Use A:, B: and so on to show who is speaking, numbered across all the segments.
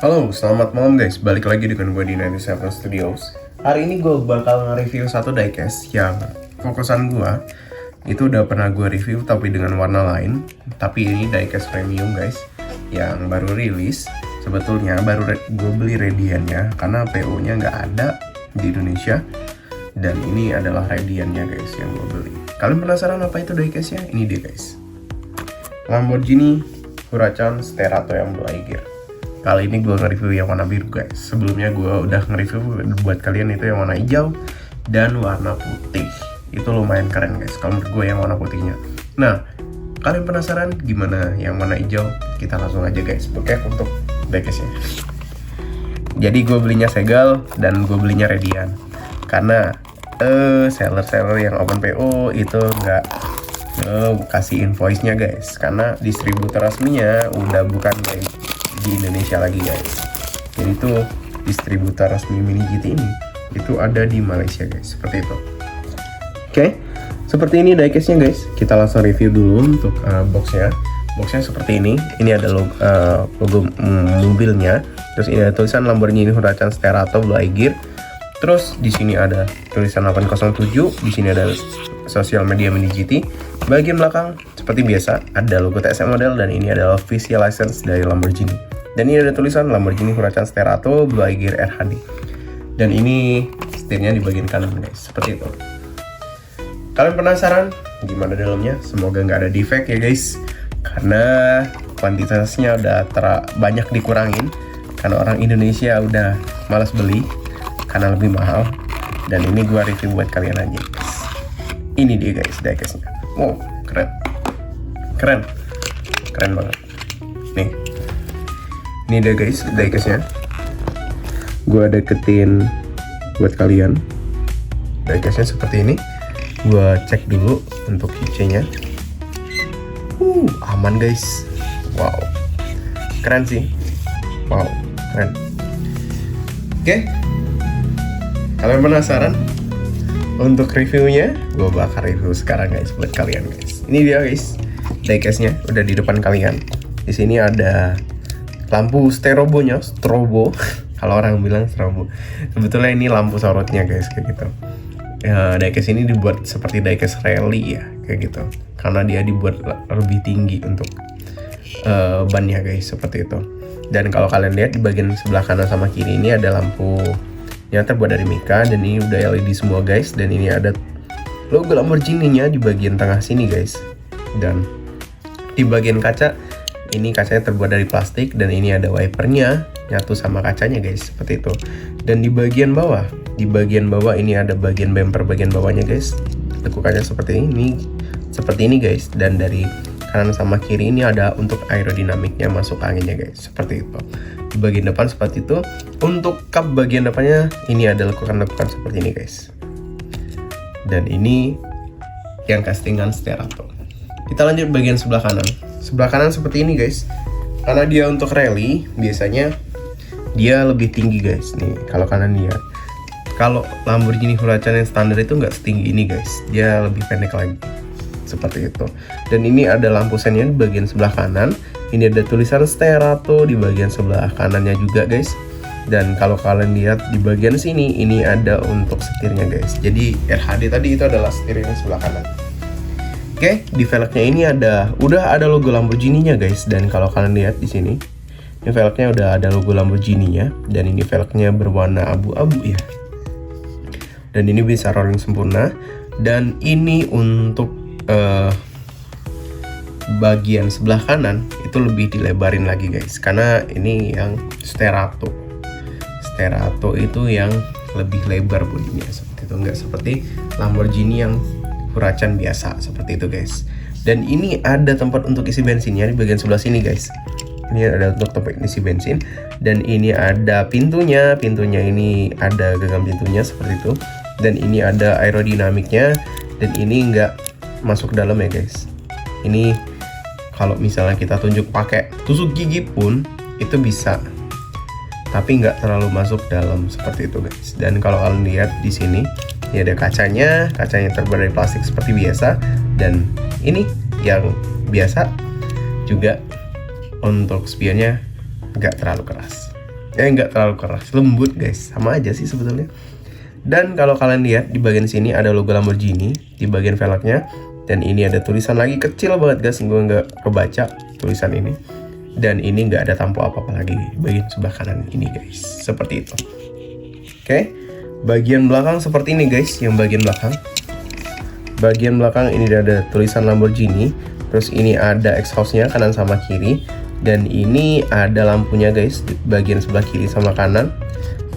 A: Halo, selamat malam guys. Balik lagi dengan gue di 97 Studios. Hari ini gue bakal nge-review satu diecast yang fokusan gue itu udah pernah gue review tapi dengan warna lain. Tapi ini diecast premium guys, yang baru rilis. Sebetulnya baru gue beli Radiannya karena PO-nya nggak ada di Indonesia. Dan ini adalah Radiannya guys yang gue beli. Kalian penasaran apa itu diecastnya? Ini dia guys, Lamborghini Huracan Sterato yang Blue Aegir. Kali ini gue nge-review yang warna biru guys. Sebelumnya gue udah nge-review buat kalian itu yang warna hijau dan warna putih. Itu lumayan keren guys kalau menurut gue yang warna putihnya. Nah, kalian penasaran gimana yang warna hijau? Kita langsung aja guys buka untuk diecastnya. Jadi gue belinya Segal dan gue belinya Radian. Karena seller-seller yang open PO itu nggak kasih invoice-nya guys. Karena distributor resminya udah bukan di Indonesia lagi guys. Jadi itu distributor resmi Mini GT ini itu ada di Malaysia guys, seperti itu. Oke, seperti ini diecastnya guys. Kita langsung review dulu untuk boxnya. Boxnya seperti ini. Ini ada logo mobilnya. Terus ini ada tulisan Lamborghini Huracan Sterato Blue Aegir. Terus di sini ada tulisan 807. Di sini ada sosial media Mini GT. Bagian belakang seperti biasa ada logo TSM model dan ini adalah official license dari Lamborghini. Dan ini ada tulisan Lamborghini Huracan Sterato Blue Aegir RHD. Dan ini setirnya di bagian kanan guys, seperti itu. Kalian penasaran gimana dalamnya? Semoga nggak ada defect ya guys, karena kuantitasnya udah banyak dikurangin karena orang Indonesia udah malas beli karena lebih mahal. Dan ini gua review buat kalian aja guys. Ini dia guys diecastnya. Wow, keren banget. Nih, ini dia guys diecastnya. Gua deketin buat kalian. Diecastnya seperti ini. Gua cek dulu untuk keychainnya. Aman guys. Wow, keren sih. Wow, keren. Oke, kalian penasaran untuk reviewnya? Gue bakal review sekarang guys buat kalian guys. Ini dia guys diecastnya udah di depan kalian. Di sini ada lampu strobo. Kalau orang bilang strobo, sebetulnya ini lampu sorotnya guys, kayak gitu. Diecast ini dibuat seperti diecast rally ya, kayak gitu. Karena dia dibuat lebih tinggi untuk bannya guys, seperti itu. Dan kalau kalian lihat di bagian sebelah kanan sama kiri ini ada lampu yang terbuat dari mica dan ini udah LED semua guys. Dan ini ada logo Lamborghini-nya di bagian tengah sini guys. Dan di bagian kaca ini kacanya terbuat dari plastik dan ini ada wipernya nyatu sama kacanya guys, seperti itu. Dan di bagian bawah ini ada bagian bumper bagian bawahnya guys. Lekukannya seperti ini guys. Dan dari kanan sama kiri ini ada untuk aerodinamiknya masuk anginnya guys, seperti itu. Di bagian depan seperti itu. Untuk kap bagian depannya ini ada lekukan-lekukan seperti ini guys. Dan ini yang castingan Sterato. Kita lanjut bagian sebelah kanan. Sebelah kanan seperti ini guys. Karena dia untuk rally biasanya dia lebih tinggi guys. Nih kalau kanan lihat. Kalau Lamborghini Huracan yang standar itu nggak setinggi ini guys. Dia lebih pendek lagi. Seperti itu. Dan ini ada lampu sennya di bagian sebelah kanan. Ini ada tulisan Sterato di bagian sebelah kanannya juga guys. Dan kalau kalian lihat di bagian sini ini ada untuk setirnya guys. Jadi RHD tadi itu adalah setir yang sebelah kanan. Oke, di velgnya ini udah ada logo Lamborghini-nya guys. Dan kalau kalian lihat di sini, ini velgnya udah ada logo Lamborghini-nya. Dan ini velgnya berwarna abu-abu ya. Dan ini bisa rolling sempurna. Dan ini untuk bagian sebelah kanan itu lebih dilebarin lagi guys, karena ini yang Sterato itu yang lebih lebar bodinya, seperti itu, nggak seperti Lamborghini yang Huracan biasa, seperti itu guys. Dan ini ada tempat untuk isi bensinnya di bagian sebelah sini guys. Ini ada untuk tempat isi bensin. Dan ini ada pintunya ini ada gagang pintunya seperti itu. Dan ini ada aerodinamiknya. Dan ini nggak masuk dalam ya guys. Ini kalau misalnya kita tunjuk pakai tusuk gigi pun itu bisa, tapi nggak terlalu masuk dalam, seperti itu guys. Dan kalau kalian lihat di sini, ini ada kacanya terbuat dari plastik seperti biasa. Dan ini yang biasa juga untuk spionnya nggak terlalu keras. Nggak terlalu keras, lembut guys, sama aja sih sebetulnya. Dan kalau kalian lihat di bagian sini ada logo Lamborghini di bagian velgnya, dan ini ada tulisan lagi kecil banget guys, gue nggak kebaca tulisan ini. Dan ini nggak ada tampo apa-apa lagi di bagian sebelah kanan ini guys, seperti itu. Oke, bagian belakang seperti ini guys, yang bagian belakang. Bagian belakang ini ada tulisan Lamborghini, terus ini ada exhaustnya kanan sama kiri, dan ini ada lampunya guys di bagian sebelah kiri sama kanan,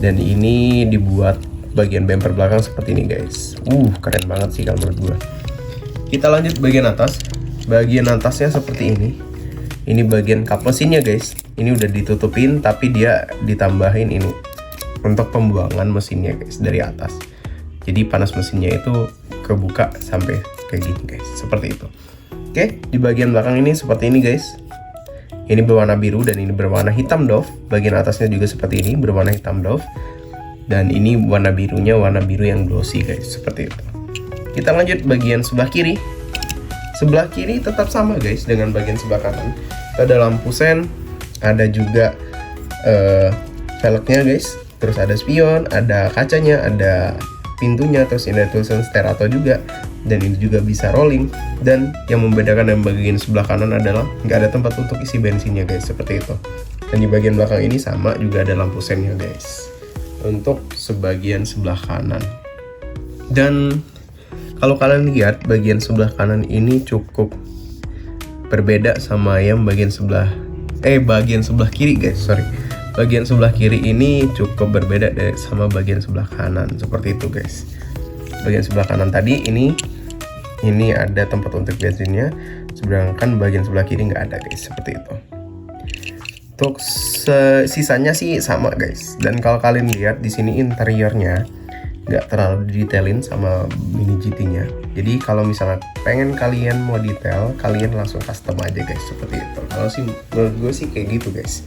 A: dan ini dibuat bagian bumper belakang seperti ini guys. Keren banget sih kalau menurut gua. Kita lanjut bagian atas. Bagian atasnya seperti ini. Ini bagian kap mesinnya guys. Ini udah ditutupin tapi dia ditambahin ini untuk pembuangan mesinnya guys dari atas. Jadi panas mesinnya itu kebuka sampai kayak gini guys, seperti itu. Oke, di bagian belakang ini seperti ini guys. Ini berwarna biru dan ini berwarna hitam doff. Bagian atasnya juga seperti ini, berwarna hitam doff. Dan ini warna birunya warna biru yang glossy guys, seperti itu. Kita lanjut bagian sebelah kiri. Sebelah kiri tetap sama guys dengan bagian sebelah kanan. Ada lampu sen, ada juga velgnya guys. Terus ada spion, ada kacanya, ada pintunya, terus ini ada tulisan Sterato juga. Dan ini juga bisa rolling. Dan yang membedakan dengan bagian sebelah kanan adalah nggak ada tempat untuk isi bensinnya guys, seperti itu. Dan di bagian belakang ini sama juga ada lampu sennya guys, untuk sebagian sebelah kanan. Dan kalau kalian lihat bagian sebelah kanan ini cukup berbeda sama yang bagian sebelah kiri guys, sorry. Bagian sebelah kiri ini cukup berbeda sama bagian sebelah kanan, seperti itu guys. Bagian sebelah kanan tadi ini ada tempat untuk bensinnya, sedangkan bagian sebelah kiri nggak ada guys, seperti itu. Untuk sisanya sih sama guys. Dan kalau kalian lihat di sini interiornya nggak terlalu detailin sama Mini GT-nya. Jadi kalau misalnya pengen kalian mau detail, kalian langsung custom aja guys, seperti itu. Kalau sih menurut gue sih kayak gitu guys.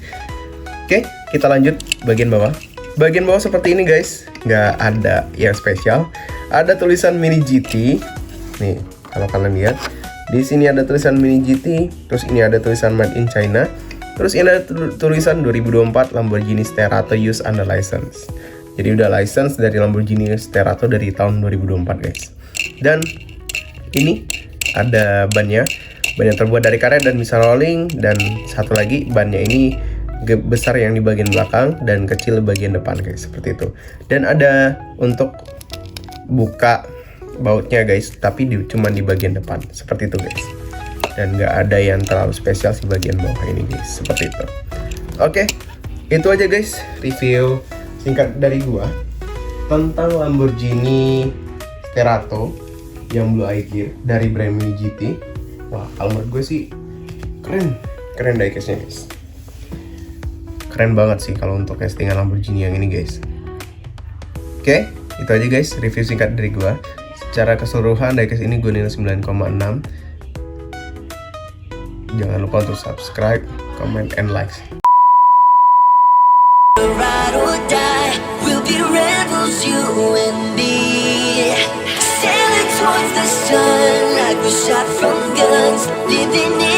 A: Oke, kita lanjut bagian bawah. Bagian bawah seperti ini guys, nggak ada yang spesial. Ada tulisan Mini GT. Nih, kalau kalian lihat di sini ada tulisan Mini GT, terus ini ada tulisan Made in China. Terus ini ada tulisan 2024 Lamborghini Sterato Use Under License. Jadi udah license dari Lamborghini Sterato dari tahun 2024 guys. Dan ini ada bannya terbuat dari karet dan bisa rolling. Dan satu lagi bannya ini besar yang di bagian belakang dan kecil bagian depan guys, seperti itu. Dan ada untuk buka bautnya guys, tapi cuma di bagian depan, seperti itu guys. Dan nggak ada yang terlalu spesial di bagian bawah ini guys, seperti itu. Oke, itu aja guys review singkat dari gua tentang Lamborghini Sterato yang Blue Aegir dari brand Mini GT. Wah, kalau menurut gue sih keren diecastnya guys. Keren banget sih kalau untuk castingan Lamborghini yang ini guys. Oke, itu aja guys review singkat dari gua. Secara keseluruhan diecast ini gue nilai 9,6. Jangan lupa untuk subscribe, comment, and like.
B: Ride or die, we'll be rebels, you and me. Sailing towards the sun like we're shot from guns, living in